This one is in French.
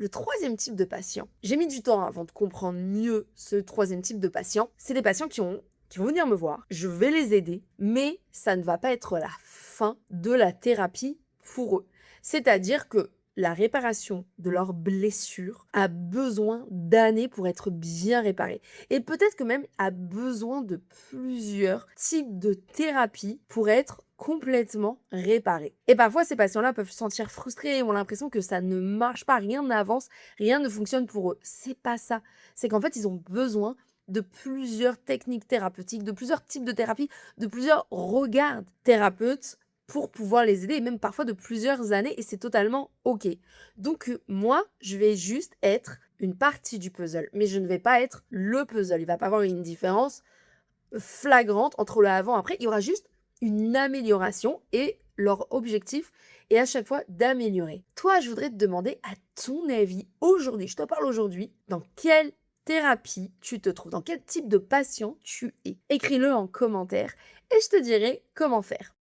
Le troisième type de patient, j'ai mis du temps avant de comprendre mieux ce troisième type de patient, c'est des patients qui vont venir me voir, je vais les aider, mais ça ne va pas être la fin de la thérapie pour eux. C'est-à-dire que la réparation de leurs blessures a besoin d'années pour être bien réparée. Et peut-être que même a besoin de plusieurs types de thérapies pour être complètement réparée. Et parfois, ces patients-là peuvent se sentir frustrés et ont l'impression que ça ne marche pas, rien n'avance, rien ne fonctionne pour eux. C'est pas ça. C'est qu'en fait, ils ont besoin de plusieurs techniques thérapeutiques, de plusieurs types de thérapies, de plusieurs regards thérapeutes pour pouvoir les aider et même parfois de plusieurs années et c'est totalement OK. Donc moi, je vais juste être une partie du puzzle, mais je ne vais pas être le puzzle. Il va pas avoir une différence flagrante entre le avant et après. Il y aura juste une amélioration et leur objectif est à chaque fois d'améliorer. Toi, je voudrais te demander, à ton avis, aujourd'hui, je te parle aujourd'hui, dans quelle thérapie tu te trouves, dans quel type de patient tu es. Écris-le en commentaire et je te dirai comment faire.